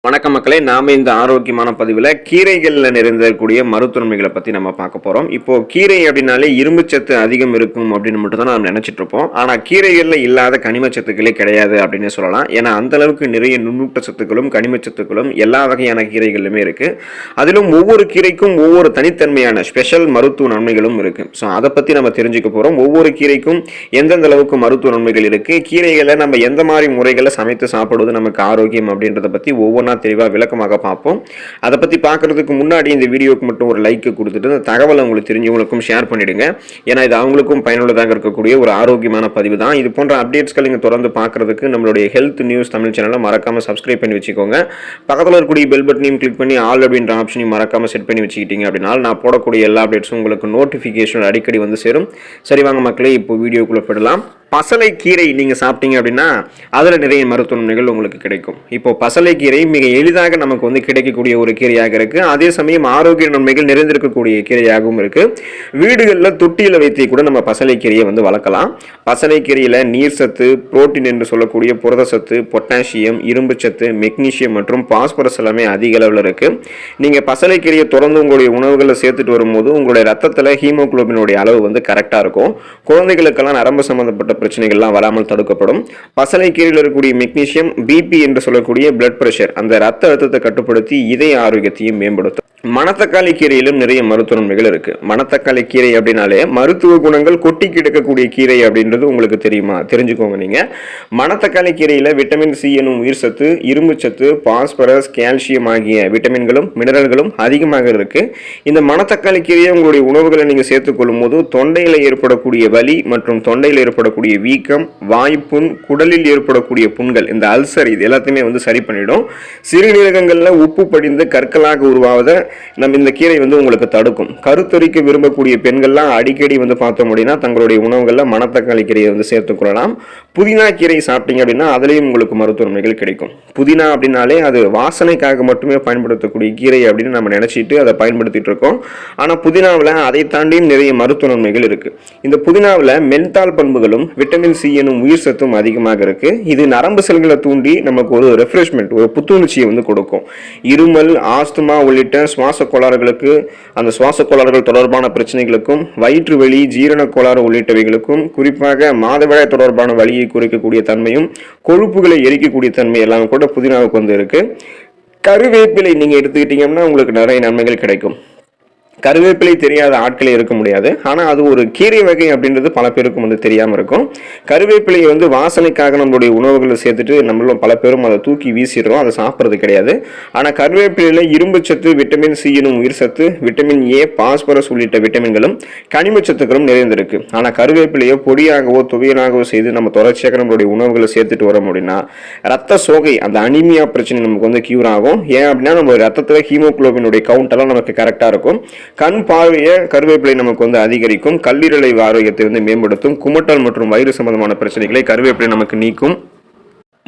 வணக்கம் மக்களே, நாம இந்த ஆரோக்கியமான பதிவில் கீரைகளில் நிறைந்திருக்கக்கூடிய மருத்துவமைகளை பற்றி நம்ம பார்க்க போகிறோம். இப்போது கீரை அப்படின்னாலே இரும்புச்சத்து அதிகம் இருக்கும் அப்படின்னு மட்டும் தான் நம்ம நினச்சிட்டு இருப்போம். ஆனால் கீரைகளில் இல்லாத கனிமச்சத்துக்களே கிடையாது அப்படின்னு சொல்லலாம். ஏன்னா அந்த அளவுக்கு நிறைய நுண்ணூட்ட சத்துக்களும் கனிமச்சத்துக்களும் எல்லா வகையான கீரைகளிலுமே இருக்குது. அதிலும் ஒவ்வொரு கீரைக்கும் ஒவ்வொரு தனித்தன்மையான ஸ்பெஷல் மருத்துவ நன்மைகளும் இருக்குது. ஸோ அதை பற்றி நம்ம தெரிஞ்சுக்க போகிறோம். ஒவ்வொரு கீரைக்கும் எந்தெந்த அளவுக்கு மருத்துவ நன்மைகள் இருக்குது, கீரைகளை நம்ம எந்த மாதிரி முறைகளை சமைத்து சாப்பிடுவது நமக்கு ஆரோக்கியம் அப்படின்றத பற்றி ஒவ்வொன்றா தெளிவாக விளக்கமாக பார்ப்போம். அதை பற்றி பார்க்கறதுக்கு முன்னாடி இந்த வீடியோக்கு மட்டும் ஒரு லைக் கொடுத்துட்டு இந்த தகவலை உங்களுக்கு தெரிஞ்சவங்களுக்கும் ஷேர் பண்ணிடுங்க. ஏன்னா இது அவங்களுக்கும் பயனுள்ளதாக இருக்கக்கூடிய ஒரு ஆரோக்கியமான பதிவு தான். இது போன்ற அப்டேட்ஸ்கள் நீங்கள் தொடர்ந்து பார்க்கறதுக்கு நம்மளுடைய ஹெல்த் நியூஸ் தமிழ் சேனலை மறக்காமல் சப்ஸ்கிரைப் பண்ணி வச்சுக்கோங்க. பக்கத்தில் இருக்கக்கூடிய பெல் பட்டனையும் கிளிக் பண்ணி ஆல் அப்படின்ற ஆப்ஷனையும் மறக்காமல் செட் பண்ணி வச்சுக்கிட்டீங்க அப்படின்னா நான் போடக்கூடிய எல்லா அப்டேட்ஸும் உங்களுக்கு நோட்டிஃபிகேஷன் அடிக்கடி வந்து சேரும். சரி வாங்க மக்களே, இப்போ வீடியோக்குள்ளே போயிடலாம். பசலை கீரை நீங்கள் சாப்பிட்டீங்க அப்படின்னா அதில் நிறைய மருத்துவ நன்மைகள் உங்களுக்கு கிடைக்கும். இப்போ பசலை கீரை மிக எளிதாக நமக்கு வந்து கிடைக்கக்கூடிய ஒரு கீரையாக இருக்குது. அதே சமயம் ஆரோக்கிய நன்மைகள் நிறைந்திருக்கக்கூடிய கீரையாகவும் இருக்குது. வீடுகளில் தொட்டியில் வைத்து கூட நம்ம பசலை கீரையை வந்து வளர்க்கலாம். பசலை கீரையில் நீர் சத்து, புரோட்டீன் என்று சொல்லக்கூடிய புரதச்சத்து, பொட்டாசியம், இரும்பு சத்து, மெக்னீசியம் மற்றும் பாஸ்பரஸ் எல்லாமே அதிக அளவில் இருக்குது. நீங்கள் பசலை கீரையை தொடர்ந்து உங்களுடைய உணவுகளில் சேர்த்துட்டு வரும்போது உங்களுடைய ரத்தத்தில் ஹீமோகுளோபினுடைய அளவு வந்து கரெக்டாக இருக்கும். குழந்தைகளுக்கெல்லாம் நரம்பு சம்பந்தப்பட்ட பிரச்சனைகள்லாம் வராமல் தடுக்கப்படும். பசலை கீரையில் இருக்கக்கூடிய மெக்னீசியம் பிபி என்று சொல்லக்கூடிய பிளட் பிரஷர், அந்த ரத்த அழுத்தத்தை கட்டுப்படுத்தி இதய ஆரோக்கியத்தையும் மேம்படுத்தும். மணத்தக்காளி கீரையிலும் நிறைய மருத்துவ நன்மைகள் இருக்கு. மணத்தக்காளி கீரை அப்படின்னாலே மருத்துவ குணங்கள் கொட்டி கிடக்கக்கூடிய கீரை அப்படின்றது உங்களுக்கு தெரியுமா? தெரிஞ்சுக்கோங்க. நீங்க மணத்தக்காளி கீரையில விட்டமின் சி எனும் உயிர் சத்து, இரும்பு சத்து, பாஸ்பரஸ், கால்சியம் ஆகிய விட்டமின்களும் மினரல்களும் அதிகமாக இருக்கு. இந்த மணத்தக்காளி கீரையை உங்களுடைய உணவுகளை நீங்க சேர்த்துக் கொள்ளும் போது தொண்டையில் ஏற்படக்கூடிய வலி மற்றும் தொண்டையில் ஏற்படக்கூடிய வீக்கம், வாய்ப்புண், குடலில் ஏற்படக்கூடிய புண்கள், இந்த அல்சர், இது எல்லாத்தையுமே வந்து சரி பண்ணிடும். சிறுநீரகங்கள்ல உப்பு படிந்து கற்களாக உருவாவதை நம்ம இந்த கீரை வந்து உங்களுக்கு தடுக்கும். கருத்தரிக்க விரும்பக்கூடிய பெண்கள்லாம் அடிக்கடி வந்து பார்த்தோம் அப்படின்னா தங்களுடைய உணவுகளில் மணத்தக்காளி கீரையை வந்து சேர்த்துக்கொள்ளலாம். புதினா கீரை சாப்பிட்டீங்க அப்படின்னா அதுலேயும் உங்களுக்கு மருத்துவ நன்மைகள் கிடைக்கும். புதினா அப்படின்னாலே அது வாசனைக்காக மட்டுமே பயன்படுத்தக்கூடிய கீரை அப்படின்னு நம்ம நினைச்சிட்டு அதை பயன்படுத்திட்டு இருக்கோம். ஆனால் புதினாவில் அதை தாண்டியும் நிறைய மருத்துவ நன்மைகள் இருக்கு. இந்த புதினாவில் மென்தால் பண்புகளும் விட்டமின் சி எனும் உயிர் சத்தும் அதிகமாக இருக்கு. இது நரம்பு செல்களை தூண்டி நமக்கு ஒரு ரெஃப்ரெஷ்மெண்ட், ஒரு புத்துணர்ச்சியை வந்து கொடுக்கும். இருமல், ஆஸ்துமா உள்ளிட்ட சுவாச கோளாறுகளுக்கு, அந்த சுவாச கோளாறுகள் தொடர்பான பிரச்சனைகளுக்கும், வயிற்று வலி, ஜீரண கோளாறு உள்ளிட்டவைகளுக்கும், குறிப்பாக மாதவிடாய் தொடர்பான வலியை குறைக்கக்கூடிய தன்மையும் கொழுப்புகளை எரிக்கக்கூடிய தன்மை எல்லாம் கூட புதினாவுக்கு வந்து இருக்கு. கருவேப்பிலை நீங்க எடுத்துக்கிட்டீங்கன்னா உங்களுக்கு நிறைய நன்மைகள் கிடைக்கும். கருவேப்பிலை தெரியாத ஆட்களே இருக்க முடியாது. ஆனால் அது ஒரு கீரை வகை அப்படின்றது பல பேருக்கும் வந்து தெரியாமல் இருக்கும். கருவேப்பிலையை வந்து வாசனைக்காக நம்மளுடைய உணவுகளை சேர்த்துட்டு நம்மளும் பல பேரும் அதை தூக்கி வீசிடுறோம், அதை சாப்பிட்றது கிடையாது. ஆனால் கருவேப்பிலையில் இரும்பு சத்து, விட்டமின் சி எனும் உயிர் சத்து, விட்டமின் ஏ, பாஸ்பரஸ் உள்ளிட்ட விட்டமின்களும் கனிமச்சத்துக்களும் நிறைந்திருக்கு. ஆனால் கருவேப்பிலையை பொடியாகவோ துவையலாகவோ செய்து நம்ம தொடர்ச்சியாக நம்மளுடைய உணவுகளை சேர்த்துட்டு வரோம் அப்படின்னா ரத்த சோகை, அந்த அனிமியா பிரச்சனை நமக்கு வந்து கியூர் ஆகும். ஏன் அப்படின்னா நம்ம ரத்தத்தில் ஹீமோகுளோபினுடைய கவுண்ட் எல்லாம் நமக்கு கரெக்டாக இருக்கும். கண் பார்வையை கருவேப்பிலை நமக்கு வந்து அதிகரிக்கும். கல்லீரலை ஆரோக்கியத்தை வந்து மேம்படுத்தும். குமட்டல் மற்றும் வயிறு சம்பந்தமான பிரச்சனைகளை கருவேப்பிலை நமக்கு நீக்கும்.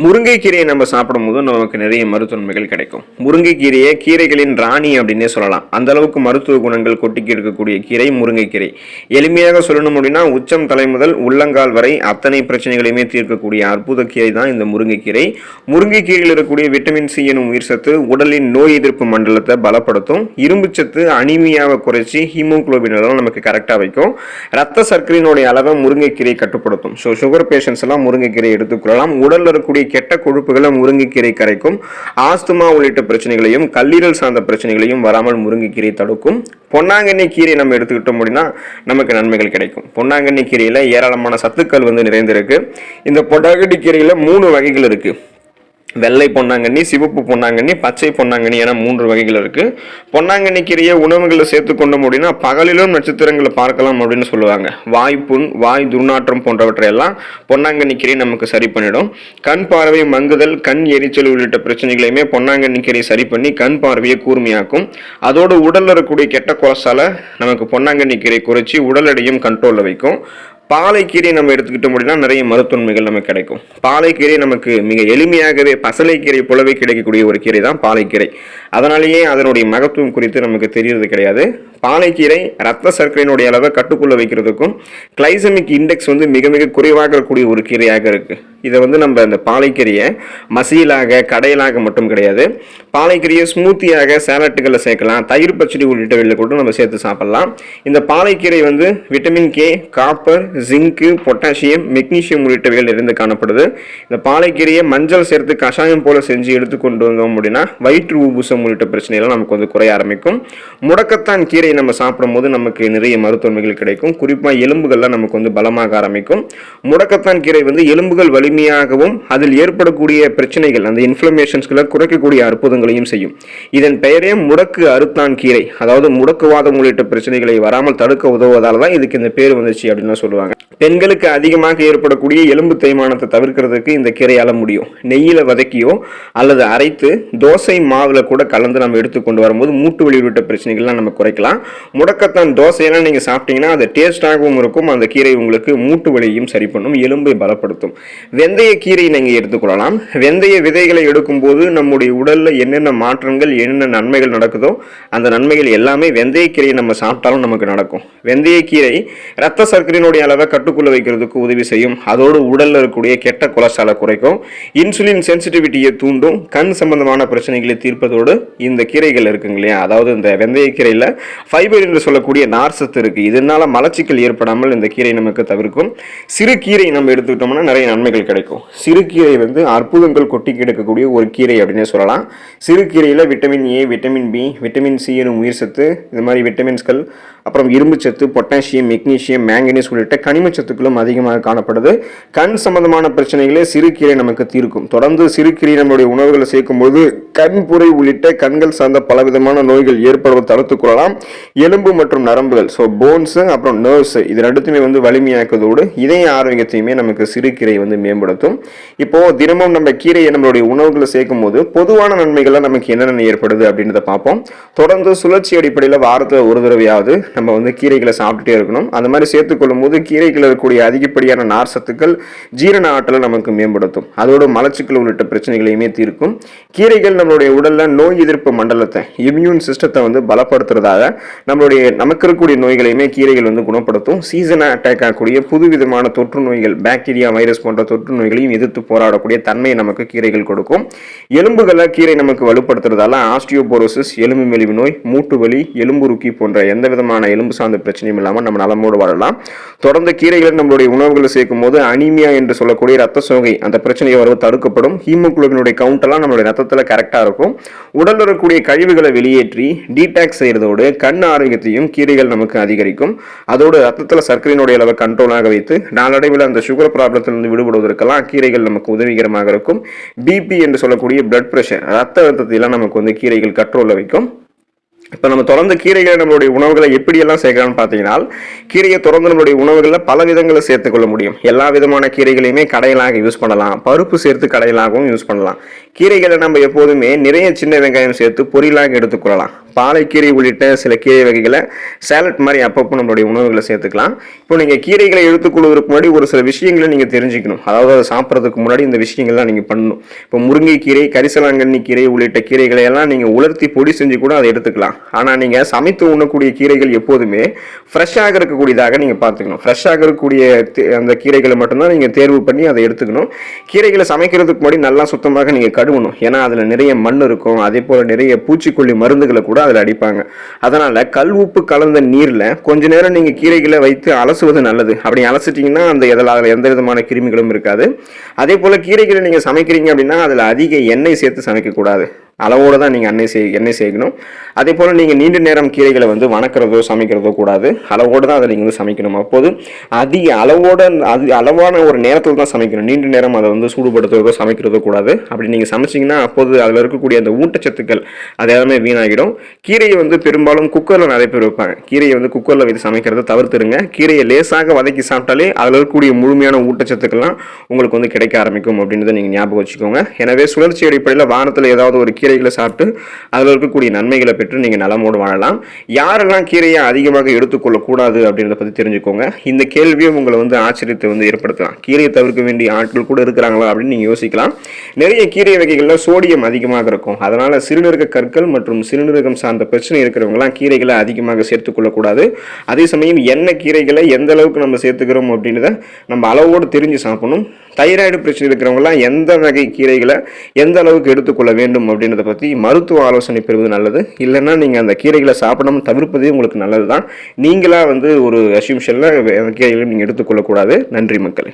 முருங்கைக்கீரையை நம்ம சாப்பிடும் போது நமக்கு நிறைய மருத்துவ நன்மைகள் கிடைக்கும். முருங்கைக்கீரையை கீரைகளின் ராணி அப்படின்னே சொல்லலாம். அந்த அளவுக்கு மருத்துவ குணங்கள் கொட்டிக்கி இருக்கக்கூடிய கீரை முருங்கைக்கீரை. எளிமையாக சொல்லணும் அப்படின்னா உச்சம் தலை முதல் உள்ளங்கால் வரை அத்தனை பிரச்சனைகளையுமே தீர்க்கக்கூடிய அற்புத கீரை தான் இந்த முருங்கைக்கீரை. முருங்கைக்கீரையில் இருக்கக்கூடிய விட்டமின் சி எனும் உயிர் சத்து உடலின் நோய் எதிர்ப்பு மண்டலத்தை பலப்படுத்தும். இரும்பு சத்து அனிமியாவை குறைச்சி ஹீமோகுளோபின் அளவு நமக்கு கரெக்டாக வைக்கும். ரத்த சர்க்கரையினுடைய அளவை முருங்கைக்கீரை கட்டுப்படுத்தும். ஸோ சுகர் பேஷண்ட்ஸ் எல்லாம் முருங்கைக்கீரை எடுத்துக்கொள்ளலாம். உடலில் இருக்கக்கூடிய கெட்ட கொழுப்புகளை முருங்கைக்கீரை கரைக்கும். ஆஸ்துமா உள்ளிட்ட பிரச்சனைகளையும் கல்லீரல் சார்ந்த பிரச்சனைகளையும் வராமல் முருங்கைக்கீரை தடுக்கும். பொன்னாங்கண்ணி கீரை நம்ம எடுத்துக்கிட்டோம் அப்படின்னா நமக்கு நன்மைகள் கிடைக்கும். பொன்னாங்கண்ணி கீரையில ஏராளமான சத்துக்கள் வந்து நிறைந்திருக்கு. இந்த பொன்னாங்கண்ணி கீரையில 3 வகைகள் இருக்கு. வெள்ளை பொன்னாங்கண்ணி, சிவப்பு பொன்னாங்கண்ணி, பச்சை பொன்னாங்கண்ணி என 3 வகைகள் இருக்கு. பொன்னாங்கண்ணி கீரையை உணவுகளை சேர்த்து கொண்டோம் அப்படின்னா பகலிலும் நட்சத்திரங்களை பார்க்கலாம் அப்படின்னு சொல்லுவாங்க. வாய்ப்புண், வாய் துர்நாற்றம் போன்றவற்றையெல்லாம் பொன்னாங்கண்ணி கீரை நமக்கு சரி பண்ணிடும். கண் பார்வை மங்குதல், கண் எரிச்சல் உள்ளிட்ட பிரச்சனைகளையுமே பொன்னாங்கண்ணி கீரை சரி பண்ணி கண் பார்வையை கூர்மையாக்கும். அதோடு உடல்ல இருக்கக்கூடிய கெட்ட கொலஸ்ட்ராலை நமக்கு பொன்னாங்கண்ணி கீரை குறைச்சி உடல் எடையும் கண்ட்ரோல்ல வைக்கும். பாலைக்கீரை நம்ம எடுத்துக்கிட்டோம் அப்படின்னா நிறைய மருத்துவன்மைகள் நமக்கு கிடைக்கும். பாலைக்கீரை நமக்கு மிக எளிமையாகவே பசலைக்கீரை போலவே கிடைக்கக்கூடிய ஒரு கீரை தான் பாலைக்கீரை. அதனாலேயே அதனுடைய மகத்துவம் குறித்து நமக்கு தெரியறது கிடையாது. பாலைக்கீரை ரத்த சர்க்கரையினுடைய அளவை கட்டுக்குள்ள வைக்கிறதுக்கும் கிளைசமிக் இண்டெக்ஸ் வந்து மிக மிக குறைவாக இருக்கக்கூடிய ஒரு கீரையாக இருக்கு. இதை வந்து நம்ம இந்த பாலைக்கீரையை மசியலாக கடையலாக மட்டும் கிடையாது, பாலைக்கீரையை ஸ்மூத்தியாக சேலட்டுகளில் சேர்க்கலாம், தயிர் பச்சடி உள்ளிட்டவைகளில் கூட நம்ம சேர்த்து சாப்பிடலாம். இந்த பாலைக்கீரை வந்து விட்டமின் கே, காப்பர், ஜிங்கு, பொட்டாசியம், மெக்னீசியம் உள்ளிட்டவைகள் இருந்து காணப்படுது. இந்த பாலைக்கீரையை மஞ்சள் சேர்த்து கஷாயம் போல செஞ்சு எடுத்துக்கொண்டு வந்தோம் அப்படின்னா வயிற்று ஊபுசம் உள்ளிட்ட பிரச்சனைகள் நமக்கு வந்து குறைய ஆரம்பிக்கும். முடக்கத்தான் கீரையை நம்ம சாப்பிடும்போது நமக்கு நிறைய மருத்துவமைகள் கிடைக்கும். குறிப்பாக எலும்புகள்லாம் நமக்கு வந்து பலமாக ஆரம்பிக்கும். முடக்கத்தான் கீரை வந்து எலும்புகள் வலிமையாகவும் அதில் ஏற்படக்கூடிய பிரச்சனைகள் அந்த இன்ஃப்ளமேஷன்ஸ்களை குறைக்கக்கூடிய அற்புதங்களையும் செய்யும். இதன் பெயரே முடக்கு அறுத்தான் கீரை, அதாவது முடக்குவாதம் உள்ளிட்ட பிரச்சனைகளை வராமல் தடுக்க உதவுவதால் தான் இதுக்கு இந்த பேர் வந்துச்சு அப்படின்னு சொல்லுவாங்க. பெண்களுக்கு அதிகமாக ஏற்படக்கூடிய எலும்பு தேய்மானத்தை தவிர்க்கிறதுக்கு இந்த கீரையால முடியும். நெய்யில வதக்கியோ அல்லது அரைத்து தோசை மாவுல கூட கலந்து நம்ம எடுத்துக்கொண்டு வரும்போது மூட்டு வலி உள்ளிட்ட பிரச்சனைகள்லாம் நம்ம குறைக்கலாம். முடக்கத்தான் தோசையெல்லாம் நீங்க சாப்பிட்டீங்கன்னா அது டேஸ்டாகவும் இருக்கும். அந்த கீரை உங்களுக்கு மூட்டு வலியையும் சரி பண்ணும், எலும்பை பலப்படுத்தும். வெந்தய கீரை நீங்க எடுத்துக்கொள்ளலாம். வெந்தய விதைகளை எடுக்கும்போது நம்முடைய உடல்ல என்னென்ன மாற்றங்கள் என்னென்ன நன்மைகள் நடக்குதோ அந்த நன்மைகள் எல்லாமே வெந்தய கீரையை நம்ம சாப்பிட்டாலும் நமக்கு நடக்கும். வெந்தய கீரை ரத்த சர்க்கரையினுடைய அளவை கட்டுக்குள்ள வைக்கிறதுக்கு உதவி செய்யும். அதோடு உடல்ல இருக்கக்கூடிய கெட்ட கொலஸ்ட்ராலை குறைக்கும், இன்சுலின் சென்சிட்டிவிட்டியை தூண்டும், கண் சம்பந்தமான பிரச்சனைகளை தீர்ப்பதோடு இந்த கீரைகள் இருக்குங்க இல்லையா, அதாவது இந்த வெந்தய கீரையில் ஃபைபர் என்று சொல்லக்கூடிய நார் சத்து இருக்கு. இதனால மலச்சிக்கல் ஏற்படாமல் இந்த கீரை நமக்கு தவிர்க்கும். சிறு கீரை நம்ம எடுத்துக்கிட்டோம்னா நிறைய நன்மைகள் கிடைக்கும். சிறு கீரை வந்து அற்புதங்கள் கொட்டி கிடக்கக்கூடிய ஒரு கீரை அப்படின்னு சொல்லலாம். சிறு கீரையில் vitamin A, vitamin B, vitamin C எனும் உயிர் சத்து, இந்த மாதிரி விட்டமின்ஸ்கள், அப்புறம் இரும்பு சத்து, பொட்டாசியம், மெக்னீசியம், மேங்கனீஸ் உள்ளிட்ட கனிம சத்துக்களும் அதிகமாக காணப்படுது. கண் சம்பந்தமான பிரச்சனைகளே சிறுகீரை நமக்கு தீர்க்கும். தொடர்ந்து சிறுகீரை நம்மளுடைய உணவுகளை சேர்க்கும்போது கண்புரை உள்ளிட்ட கண்கள் சார்ந்த பலவிதமான நோய்கள் ஏற்படுவதை தடுத்துக் கொள்ளலாம். எலும்பு மற்றும் நரம்புகள், ஸோ போன்ஸ் அப்புறம் நர்வ்ஸ், இது ரெண்டுத்துமே வந்து வலிமையாக்குவதோடு இதய ஆரோக்கியத்தையுமே நமக்கு சிறுகீரை வந்து மேம்படுத்தும். இப்போ தினமும் நம்ம கீரையை நம்மளுடைய உணவுகளை சேர்க்கும் போது பொதுவான நன்மைகள்லாம் நமக்கு என்னென்ன ஏற்படுது அப்படின்றத பார்ப்போம். தொடர்ந்து சுழற்சி அடிப்படையில் வாரத்தில் ஒரு தடவையாவது நம்ம வந்து கீரைகளை சாப்பிட்டுட்டே இருக்கணும். அந்த மாதிரி சேர்த்துக்கொள்ளும் போது கீரைகள் இருக்கக்கூடிய அதிகப்படியான நார் சத்துக்கள் ஜீரண ஆற்றலை நமக்கு மேம்படுத்தும். அதோடு மலச்சிக்கல் உள்ளிட்ட பிரச்சனைகளையுமே தீர்க்கும். கீரைகள் நம்மளுடைய உடல்ல நோய் எதிர்ப்பு மண்டலத்தை, இம்யூன் சிஸ்டத்தை வந்து பலப்படுத்துறதாக நமக்கு இருக்கக்கூடிய நோய்களையுமே கீரைகள் வந்து குணப்படுத்தும். சீசனா அட்டாக் ஆகக்கூடிய புதுவிதமான தொற்று நோய்கள், பாக்டீரியா, வைரஸ் போன்ற தொற்று நோய்களையும் எதிர்த்து போராடக்கூடிய தன்மையை நமக்கு கீரைகள் கொடுக்கும். எலும்புகளை கீரை நமக்கு வலுப்படுத்துறதால ஆஸ்டியோபோரோசிஸ், எலும்பு மெலிவு நோய், மூட்டு வலி, எலும்புருக்கி போன்ற எந்த விதமான எலும்பு சார்ந்த பிரச்சனையும் இல்லாமல் நம்ம நலமோடு வாழலாம். தொடர்ந்து கீரைகளை நம்மளுடைய உணவுகளை சேர்க்கும் போது அனீமியா என்று சொல்லக்கூடிய ரத்த சோகை அந்த பிரச்சனையை வருவது தடுக்கப்படும். ஹீமோகுளோபினுடைய கவுண்ட் எல்லாம் நம்மளுடைய ரத்தத்தில் கரெக்டா இருக்கும். உடல் இருக்கக்கூடிய கழிவுகளை வெளியேற்றி டீடாக்ஸ் செய்யறதோடு கண் ஆரோக்கியத்தையும் கீரைகள் நமக்கு அதிகரிக்கும். அதோடு ரத்தத்தில் சர்க்கரையினுடைய அளவை கண்ட்ரோலாக வைத்து நாளடைவில் அந்த சுகர் ப்ராப்ளத்திலிருந்து விடுபடுவதற்கெல்லாம் கீரைகள் நமக்கு உதவிகரமாக இருக்கும். பிபி என்று சொல்லக்கூடிய பிளட் பிரஷர், ரத்த அழுத்தத்தை எல்லாம் நமக்கு வந்து கீரைகள் கண்ட்ரோல்ல வைக்கும். இப்போ நம்ம தொடர்ந்து கீரைகளை நம்மளுடைய உணவுகளை எப்படியெல்லாம் சேர்க்கலாம்னு பார்த்தீங்கன்னா, கீரையை தொடர்ந்து நம்மளுடைய உணவுகளில் பல விதங்களை சேர்த்துக்கொள்ள முடியும். எல்லா விதமான கீரைகளையுமே கடையலாக யூஸ் பண்ணலாம், பருப்பு சேர்த்து கடையலாகவும் யூஸ் பண்ணலாம். கீரைகளை நம்ம எப்போதுமே நிறைய சின்ன வெங்காயம் சேர்த்து பொரியலாக எடுத்துக்கொள்ளலாம். பாலைக்கீரை உள்ளிட்ட சில கீரை வகைகளை சேலட் மாதிரி அப்பப்போ நம்மளுடைய உணவுகளை சேர்த்துக்கலாம். இப்போ நீங்கள் கீரைகளை எடுத்துக்கொள்வதற்கு முன்னாடி ஒரு சில விஷயங்களை நீங்கள் தெரிஞ்சுக்கணும். அதாவது அதை சாப்பிட்றதுக்கு முன்னாடி இந்த விஷயங்கள்லாம் நீங்கள் பண்ணணும். இப்போ முருங்கைக்கீரை, கரிசலாங்கண்ணி கீரை உள்ளிட்ட கீரைகளை எல்லாம் நீங்கள் உலர்த்தி பொடி செஞ்சு கூட அதை எடுத்துக்கலாம். ஆனால் நீங்கள் சமைத்து உண்ணக்கூடிய கீரைகள் எப்போதுமே ஃப்ரெஷ்ஷாக இருக்கக்கூடியதாக நீங்கள் பார்த்துக்கணும். ஃப்ரெஷ்ஷாக இருக்கக்கூடிய அந்த கீரைகளை மட்டும்தான் நீங்கள் தேர்வு பண்ணி அதை எடுத்துக்கணும். கீரைகளை சமைக்கிறதுக்கு முன்னாடி நல்லா சுத்தமாக நீங்கள் கழுவணும். ஏன்னா அதில் நிறைய மண் இருக்கும், அதே போல் நிறைய பூச்சிக்கொல்லி மருந்துகளை கூட அதில் அடிப்பாங்க. அதனால கல் உப்பு கலந்த நீரில் கொஞ்ச நேரம் நீங்கள் கீரைகளை வைத்து அலசுவது நல்லது. அப்படி அலசிட்டிங்கன்னா அந்த அதில் எந்த விதமான கிருமிகளும் இருக்காது. அதே போல் கீரைகளை நீங்கள் சமைக்கிறீங்க அப்படின்னா அதில் அதிக எண்ணெய் சேர்த்து சமைக்கக்கூடாது. அளவோடு தான் நீங்கள் எண்ணெய் சேர்க்கணும். அதே போல் நீங்கள் நீண்ட நேரம் கீரைகளை வந்து வணக்கிறதோ சமைக்கிறதோ கூடாது. அளவோடு தான் அதை நீங்கள் வந்து சமைக்கணும். அப்போது அளவான ஒரு நேரத்தில் தான் சமைக்கணும். நீண்ட நேரம் அதை வந்து சூடுபடுத்துறதோ சமைக்கிறதோ கூடாது. அப்படி நீங்கள் சமைச்சிங்கன்னா அப்போது அதில் இருக்கக்கூடிய அந்த ஊட்டச்சத்துக்கள் அது எல்லாமே வீணாகிடும். கீரையை வந்து பெரும்பாலும் குக்கரில் நிறைய பேர் வைப்பாங்க. கீரையை வந்து குக்கரில் வைத்து சமைக்கிறத தவிர்த்துருங்க. கீரையை லேசாக வதக்கி சாப்பிட்டாலே அதில் இருக்கக்கூடிய முழுமையான ஊட்டச்சத்துக்கள்லாம் உங்களுக்கு வந்து கிடைக்க ஆரம்பிக்கும் அப்படின்றத நீங்கள் ஞாபகம் வச்சுக்கோங்க. எனவே சுழற்சி அடிப்படையில் வாரத்தில் ஏதாவது ஒரு கீரைகளை சாப்பிட்டு அதில் இருக்கக்கூடிய நன்மைகளை பெற்று நீங்கள் நலமோடு வாழலாம். யாரெல்லாம் கீரையை அதிகமாக எடுத்துக்கொள்ளக்கூடாது அப்படின்றத பற்றி தெரிஞ்சுக்கோங்க. இந்த கேள்வியும் உங்களை வந்து ஆச்சரியத்தை வந்து ஏற்படுத்தலாம். கீரையை தவிர்க்க வேண்டிய ஆட்கள் கூட இருக்கிறாங்களா அப்படின்னு நீங்கள் யோசிக்கலாம். நிறைய கீரை வகைகளில் சோடியம் அதிகமாக இருக்கும். அதனால் சிறுநீரக கற்கள் மற்றும் சிறுநீரகம் சார்ந்த பிரச்சனை இருக்கிறவங்களாம் கீரைகளை அதிகமாக சேர்த்துக்கொள்ளக்கூடாது. அதே சமயம் எண்ணெய் கீரைகளை எந்த அளவுக்கு நம்ம சேர்த்துக்கிறோம் அப்படின்றத நம்ம அளவோடு தெரிஞ்சு சாப்பிடணும். தைராய்டு பிரச்சனை இருக்கிறவங்கலாம் எந்த வகை கீரைகளை எந்த அளவுக்கு எடுத்துக்கொள்ள வேண்டும் அப்படின்றத பற்றி மருத்துவ ஆலோசனை பெறுவது நல்லது. இல்லைன்னா நீங்கள் அந்த கீரைகளை சாப்பிடாமல் தவிர்ப்பதே உங்களுக்கு நல்லது தான். நீங்களாக ஒரு அஸ்யூம்ஷனில் கீரைகளை நீங்கள் எடுத்துக்கொள்ளக்கூடாது. நன்றி மக்களே.